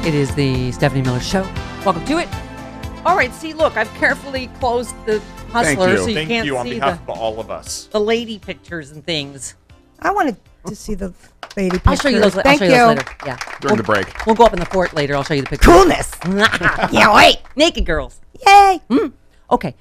It is the Stephanie Miller Show. Welcome to it. All right, see, look, I've carefully closed the Hustler so you Thank can't you on see behalf of all of us. the lady pictures and things. I wanted to see the lady pictures. I'll show you those, Thank I'll show you those later. Yeah. During the break. We'll go up in the fort later. I'll show you the pictures. Coolness. Yeah, wait. Naked girls. Yay. Okay.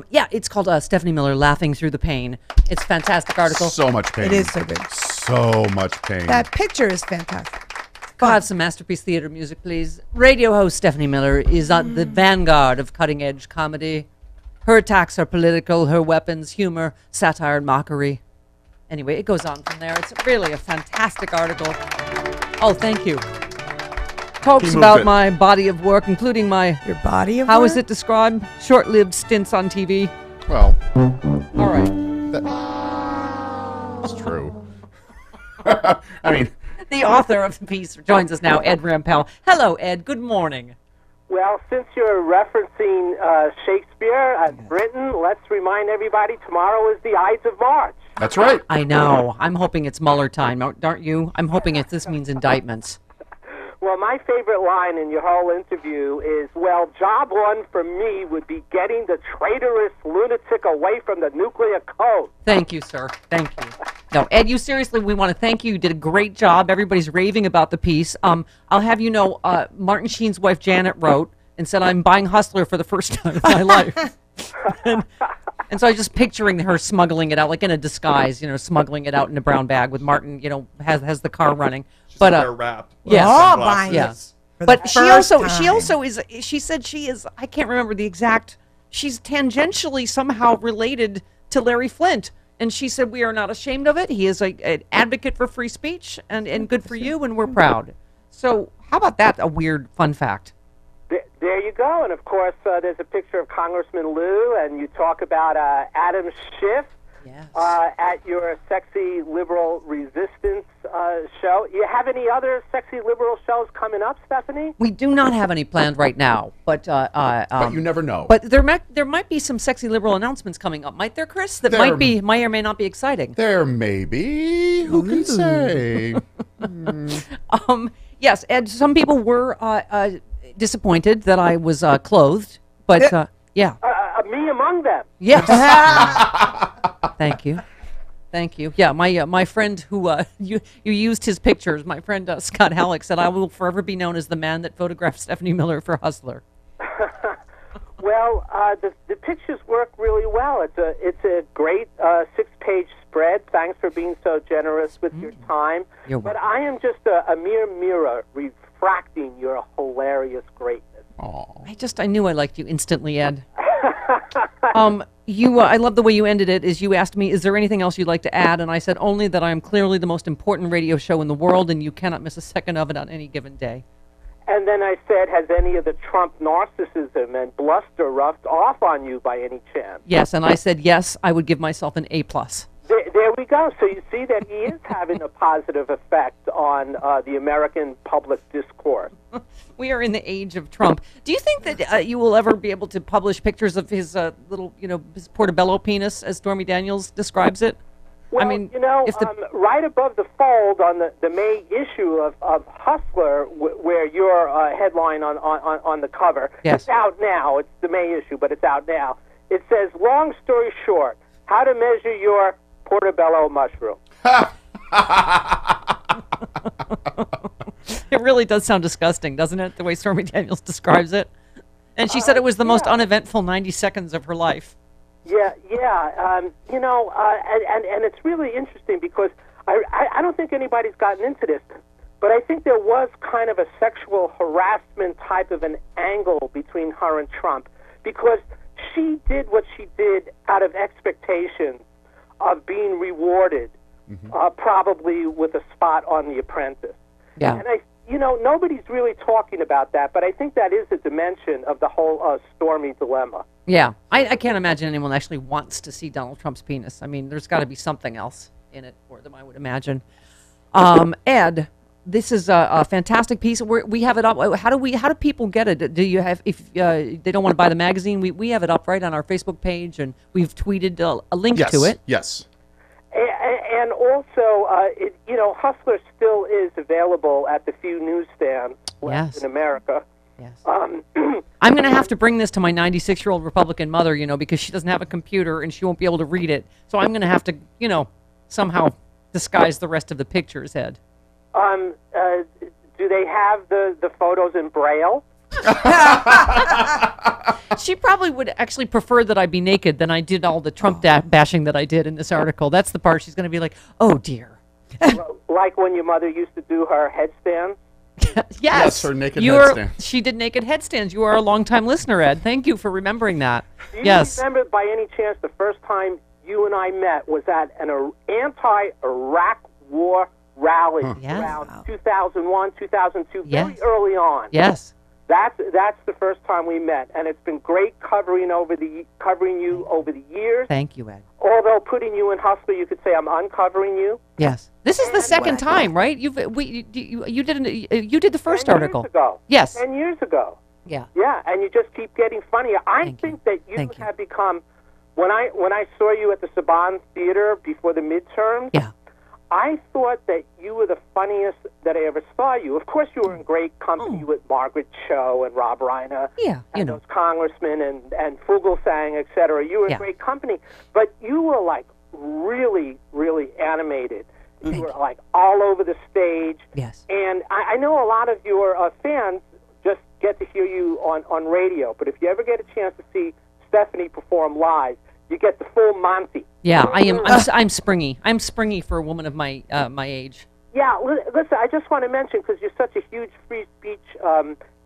Yeah, it's called Stephanie Miller Laughing Through the Pain. It's a fantastic article. So much pain. It is so good. So much pain. That picture is fantastic. Go have some Masterpiece Theater music, please. Radio host Stephanie Miller is at the vanguard of cutting-edge comedy. Her attacks are political, her weapons, humor, satire, and mockery. Anyway, it goes on from there. It's really a fantastic article. Oh, thank you. Talks about my body of work, including my... Your body of How work? is it described? Short-lived stints on TV. Well, All right. that's true. I mean... The author of the piece joins us now, Ed Rampell. Hello, Ed. Good morning. Well, since you're referencing Shakespeare at Britain, let's remind everybody tomorrow is the Ides of March. That's right. I know. I'm hoping it's Mueller time, aren't you? I'm hoping this means indictments. Well, my favorite line in your whole interview is, well, job one for me would be getting the traitorous lunatic away from the nuclear code. Thank you, sir. Thank you. No, Ed, you seriously, we want to thank you. You did a great job. Everybody's raving about the piece. I'll have you know, Martin Sheen's wife, Janet, wrote and said, I'm buying Hustler for the first time in my life. And so I was just picturing her smuggling it out, like in a disguise, you know, smuggling it out in a brown bag with Martin, you know, has the car running. But wrapped. Yeah. Oh, buying Yes. for But the she first also time. is, she said she is, I can't remember the exact, she's tangentially somehow related to Larry Flint. And she said, we are not ashamed of it. He is an advocate for free speech and good for you, and we're proud. So how about that, a weird fun fact? There you go. And, of course, there's a picture of Congressman Liu, and you talk about Adam Schiff Yes. at your Sexy Liberal Resistance show. You have any other Sexy Liberal shows coming up, Stephanie? We do not have any planned right now, but you never know. But there might be some sexy liberal announcements coming up, might there, Chris? That may or may not be exciting. There may be. Who can say? Yes, Ed. Some people were disappointed that I was clothed, but yeah. Me among them. Yes. Thank you. Thank you. Yeah, my friend who you used his pictures, my friend Scott Halleck said, I will forever be known as the man that photographed Stephanie Miller for Hustler. Well, the pictures work really well. It's a great 6-page spread. Thanks for being so generous with your time. You're But welcome. I am just a mere mirror refracting your hilarious greatness. I knew I liked you instantly, Ed. I love the way you ended it. Is you asked me, is there anything else you'd like to add? And I said only that I am clearly the most important radio show in the world, and you cannot miss a second of it on any given day. And then I said, has any of the Trump narcissism and bluster rubbed off on you by any chance? Yes, and I said yes, I would give myself an A+. There we go. So you see that he is having a positive effect on the American public discourse. We are in the age of Trump. Do you think that you will ever be able to publish pictures of his little, his portobello penis, as Stormy Daniels describes it? Well, I mean, if right above the fold on the May issue of Hustler, where your headline on the cover, Yes. It's out now. It's the May issue, but it's out now. It says, long story short, how to measure your portobello mushroom. It really does sound disgusting, doesn't it, the way Stormy Daniels describes it? And she said it was the most uneventful 90 seconds of her life. Yeah. And it's really interesting because I don't think anybody's gotten into this, but I think there was kind of a sexual harassment type of an angle between her and Trump because she did what she did out of expectation of being rewarded, probably with a spot on The Apprentice. Yeah. And nobody's really talking about that, but I think that is a dimension of the whole Stormy dilemma. Yeah, I can't imagine anyone actually wants to see Donald Trump's penis. I mean, there's got to be something else in it for them, I would imagine. Ed, this is a fantastic piece. We have it up. How do people get it? Do you have, if they don't want to buy the magazine, we have it up right on our Facebook page, and we've tweeted a link to it. Yes. And also, Hustler still is available at the few newsstands left in America. Yes. I'm going to have to bring this to my 96-year-old Republican mother, because she doesn't have a computer and she won't be able to read it. So I'm going to have to, somehow disguise the rest of the pictures, Ed. Do they have the photos in Braille? She probably would actually prefer that I be naked than I did all the Trump bashing that I did in this article. That's the part she's going to be like, oh, dear. Like when your mother used to do her headstands? Yes, her naked headstands. She did naked headstands. You are a longtime listener, Ed. Thank you for remembering that. Do you remember by any chance the first time you and I met was at an anti-Iraq war rally around 2001, 2002, very early on. Yes. That's the first time we met, and it's been great covering you over the years. Thank you, Ed. Although putting you in Hustler, you could say I'm uncovering you. Yes, this is the second time, right? You did the first 10 article. Years ago. Yes, 10 years ago. Yeah. Yeah, and you just keep getting funnier. I think that you have become. When I saw you at the Saban Theater before the midterms. Yeah. I thought that you were the funniest that I ever saw you. Of course, you were in great company with Margaret Cho and Rob Reiner, and those congressmen and Fugelsang, et cetera. You were in great company, but you were like really, really animated. You were like all over the stage. Yes. And I know a lot of your fans just get to hear you on radio, but if you ever get a chance to see Stephanie perform live, you get the full Monty. Yeah, I am. I'm springy. I'm springy for a woman of my age. Yeah, listen. I just want to mention, because you're such a huge free speech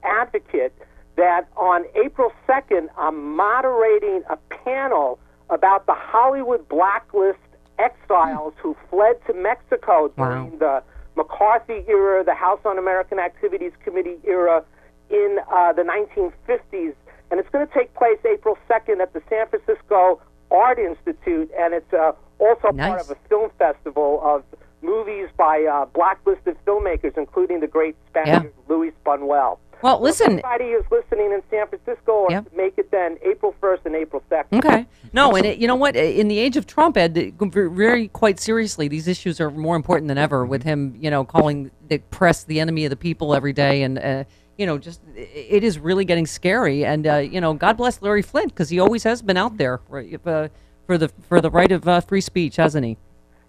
advocate, that on April 2nd, I'm moderating a panel about the Hollywood blacklist exiles who fled to Mexico during the McCarthy era, the House On-American Activities Committee era in the 1950s. And it's going to take place April 2nd at the San Francisco Art Institute, and it's also part of a film festival of movies by blacklisted filmmakers, including the great Spaniard Luis Buñuel. Well, listen. If anybody is listening in San Francisco, or make it then April 1st and April 2nd. Okay. No, and you know what? In the age of Trump, Ed, very quite seriously, these issues are more important than ever, with him, calling the press the enemy of the people every day, and just it is really getting scary. And God bless Larry Flint, because he always has been out there for the right of free speech, hasn't he?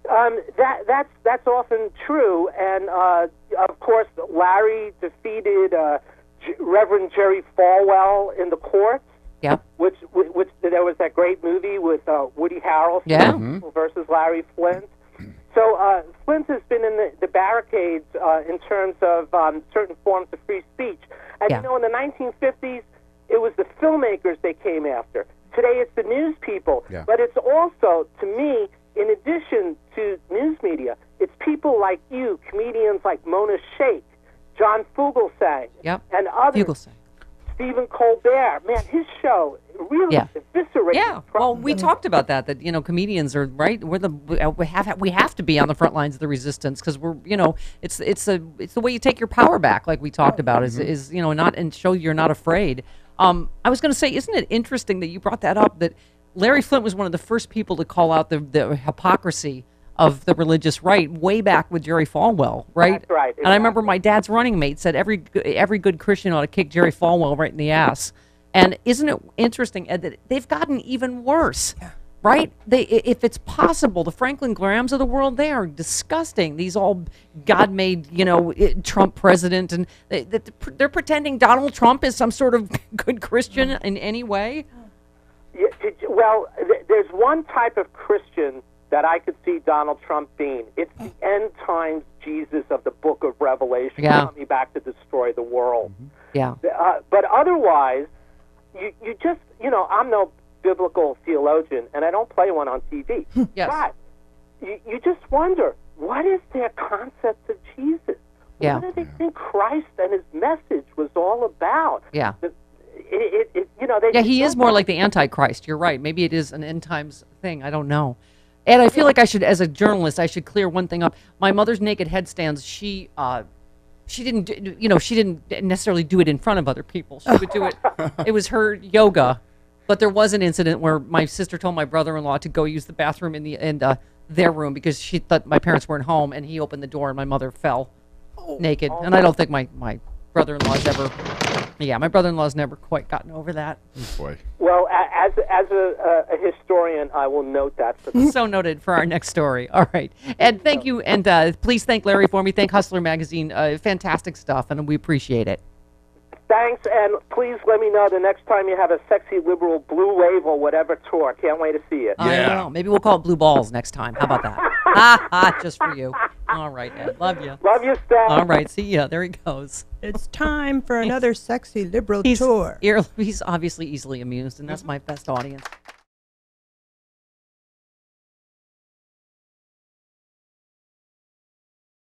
That's often true, and of course Larry defeated Reverend Jerry Falwell in the courts. Yeah. Which there was that great movie with Woody Harrelson versus Larry Flint. So Flint has been in the barricades in terms of certain forms of free speech. And in the 1950s, it was the filmmakers they came after. Today it's the news people. Yeah. But it's also, to me, in addition to news media, it's people like you, comedians like Mona Shaikh, John Fugelsang, and others. Stephen Colbert, man, his show really eviscerated. Yeah, well, we talked about that comedians are right. We have to be on the front lines of the resistance, because we're it's the way you take your power back, like we talked about, is not, and show you're not afraid. I was going to say, isn't it interesting that you brought that up? That Larry Flint was one of the first people to call out the hypocrisy of the religious right way back with Jerry Falwell, right? That's right. Exactly. And I remember my dad's running mate said every good Christian ought to kick Jerry Falwell right in the ass. And isn't it interesting, Ed, that they've gotten even worse, right? If it's possible, the Franklin Grahams of the world, they are disgusting. These all God-made, Trump president, and they're pretending Donald Trump is some sort of good Christian in any way. Yeah, well, there's one type of Christian that I could see Donald Trump being. It's the end times Jesus of the book of Revelation coming back to destroy the world. Yeah. But otherwise, you just, I'm no biblical theologian, and I don't play one on TV. Yes. But you just wonder, what is their concept of Jesus? Yeah. What do they think Christ and his message was all about? Yeah. He is more like the Antichrist. You're right. Maybe it is an end times thing. I don't know. And I feel like I should, as a journalist, I should clear one thing up. My mother's naked headstands, she didn't necessarily do it in front of other people. She would do it. It was her yoga. But there was an incident where my sister told my brother-in-law to go use the bathroom and their room because she thought my parents weren't home, and he opened the door and my mother fell naked. And I don't think my brother-in-law's ever. Yeah, my brother-in-law's never quite gotten over that. Oh, boy. Well, as a historian, I will note that for the So noted for our next story. All right. Ed, thank you. And please thank Larry for me. Thank Hustler Magazine. Fantastic stuff, and we appreciate it. Thanks, and please let me know the next time you have a sexy liberal blue wave or whatever tour. Can't wait to see it. I don't know. Maybe we'll call it Blue Balls next time. How about that? Just for you. All right, Ed. Love you. Love you, Steph. All right. See ya. There he goes. It's time for another sexy liberal He's tour. He's obviously easily amused, and that's my best audience.